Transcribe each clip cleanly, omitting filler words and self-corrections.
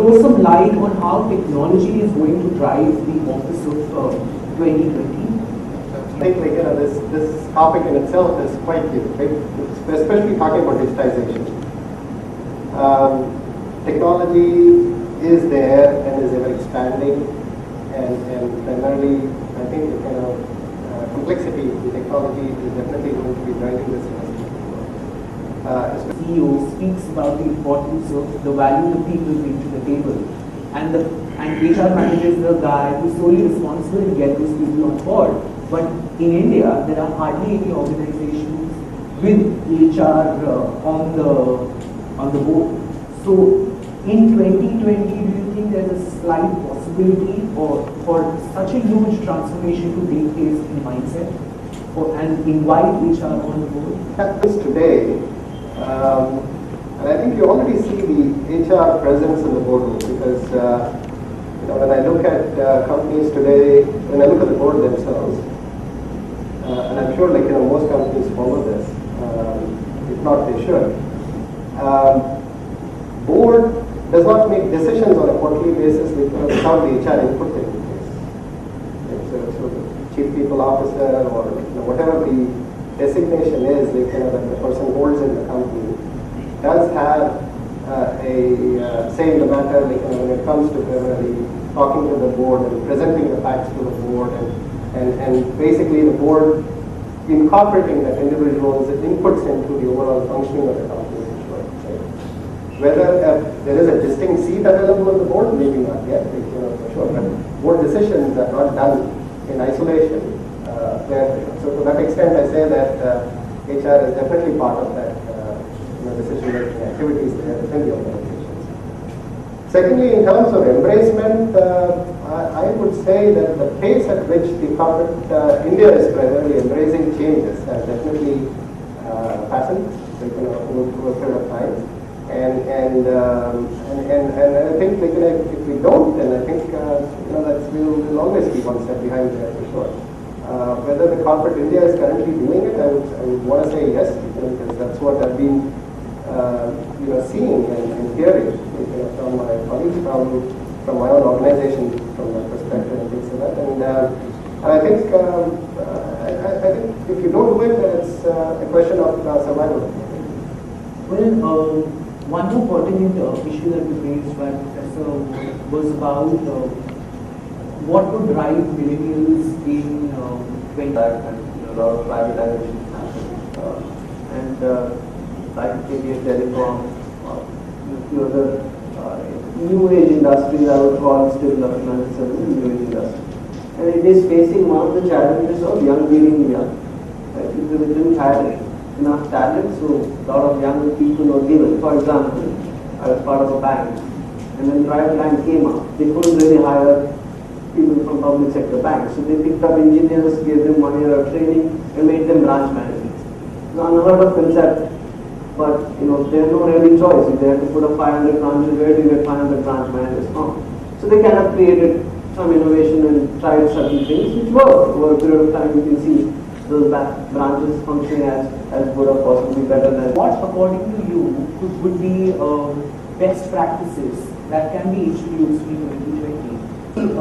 throw some light on how technology is going to drive the office of 2020? I think this topic in itself is quite huge, right? Especially talking about digitization. Technology is there and is ever expanding, and primarily I think the kind of complexity in technology is definitely going to be driving this industry. CEO speaks about the importance of the value the people bring to the table, and HR manager is the guy who's solely responsible to get those people on board. But in India, there are hardly any organizations with HR on the board. So in 2020, do you think there's a slight possibility for such a huge transformation to take place in mindset and invite HR on the board? Happens today, and I think you already see the HR presence in the boardroom, because when I look at companies today, when I look at the board themselves, and I'm sure most companies follow this, if not they should. Board does not make decisions on a quarterly basis without the HR input taking place. So the chief people officer or whatever the designation is, that the person holds in the company does have a say in the matter. When it comes to talking to the board and presenting the facts to the board, and basically the board incorporating that individual's inputs into the overall functioning of the company. Whether there is a distinct seat available on the board, maybe not yet, for sure. But board decisions are not done in isolation. So to that extent, I say that HR is definitely part of that decision-making activities there within the organizations. Secondly, in terms of embracement, I would say that the pace at which the corporate India is primarily embracing changes has definitely happened over a period of time. And I think if we don't, then I think we'll always be one step behind there for sure. Whether the corporate India is currently doing it, I would want to say yes, because that's what I've been seeing and hearing from my colleagues, from my own organization, from my perspective and things like that. And I think if you don't do it, then it's a question of survival. Well, one more pertinent issue that was raised by Professor was about what would drive millennials in 20. And a lot of privatization happened. Like KBS Telecom, a few other new age industries, I would call still financial services new age industry. And it is facing one of the challenges of young being young. People didn't have enough talent, so a lot of young people were given. For example, I was part of a bank, and when private bank came up, they couldn't really hire people from public sector banks. So they picked up engineers, gave them 1 year of training, and made them branch managers. Now, unheard of concept, but they had no really choice. If they had to put up 500 branches, where do you get 500 branch managers from? So they kind of created some innovation and tried certain things which worked. Over a period of time, you can see those branches functioning as good or possibly better than. What, according to you, would be best practices that can be introduced in 2020?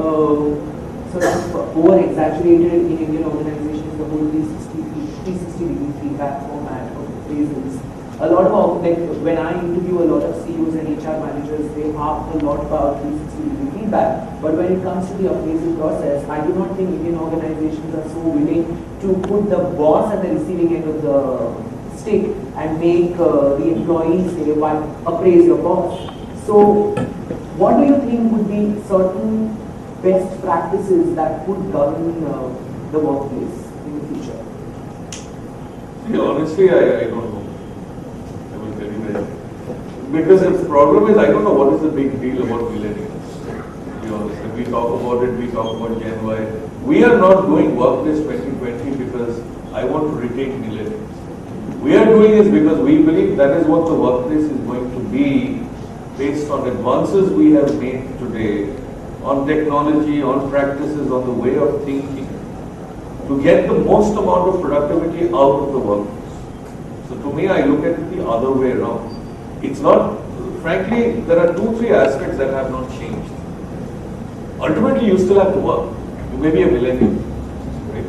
Sort of over-exaggerated in Indian organizations, the whole 360-degree feedback format of appraisals. A lot of, when I interview a lot of CEOs and HR managers, they harp a lot about 360-degree feedback. But when it comes to the appraisal process, I do not think Indian organizations are so willing to put the boss at the receiving end of the stick and make the employees say, "Why appraise your boss?" So, what do you think would be certain best practices that would govern the workplace in the future? See, honestly, I don't know. I will tell you that. Because the problem is, I don't know what is the big deal about millennials. To be honest, if we talk about it, we talk about Gen Y. We are not doing Workplace 2020 because I want to retain millennials. We are doing it because we believe that is what the workplace is going to be based on advances we have made today on technology, on practices, on the way of thinking to get the most amount of productivity out of the workforce. So to me, I look at it the other way around. It's not frankly, there are 2-3 aspects that have not changed. Ultimately, you still have to work. You may be a millennial, right?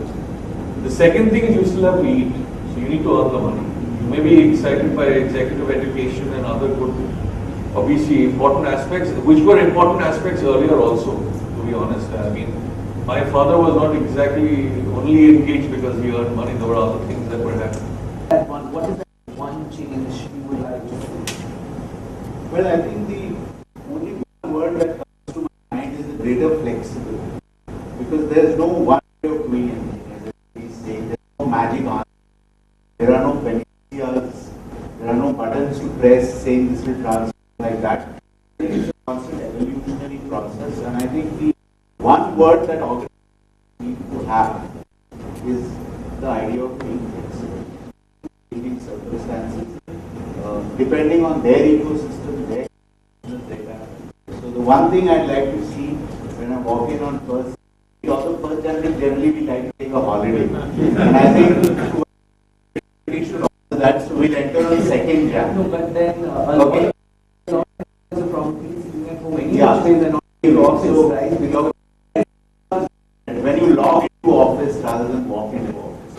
The second thing is you still have to eat. So you need to earn the money. You may be excited by executive education and other good, obviously important aspects, which were important aspects earlier also, to be honest. I mean, my father was not exactly only engaged because he earned money. There were other things that were happening. What is that one change you would like to see? Well, I think the only word that comes to my mind is the greater flexibility. Because there's no one way of doing anything. As we say, there's no magic answer. There are no panaceas. There are no buttons to press saying this will transform like that. It's a constant evolutionary process, and I think the one word that organizations need to have is the idea of being flexible, changing circumstances, depending on their ecosystem, their business data. So the one thing I'd like to see when I walk in on first, also first January, generally we like to take a holiday, and I think we should also that, so we'll enter on 2nd January. No, but then Okay. from sitting at home, many Yeah. days are not in the office, So, right? when you log into office rather than walk into office.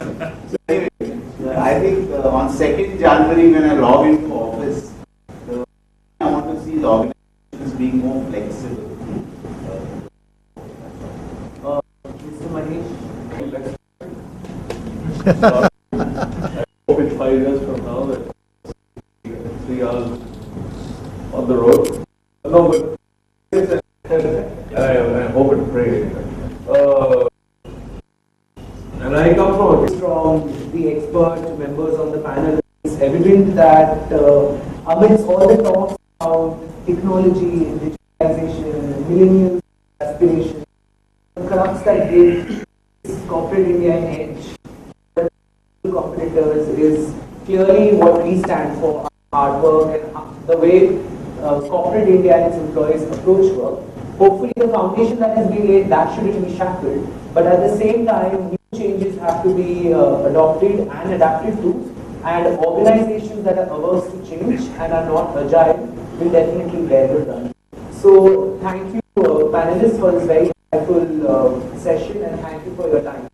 So anyway, I think on 2nd January when I log into office, I want to see the organizations being more flexible. Mr. Manish? I hope in 5 years from now that 3 hours on the road. No, but I hope and pray. And I come From the expert members on the panel, it's evident that amidst all the talks about technology and digitalization and millennial aspirations, the crux that gives corporate India an edge, competitors, is clearly what we stand for, hard work and the way corporate India and its employees approach work. Hopefully the foundation that has been laid, that shouldn't be shackled, but at the same time, new changes have to be adopted and adapted to, and organizations that are averse to change and are not agile will definitely bear the brunt. So thank you panelists for this very insightful session, and thank you for your time.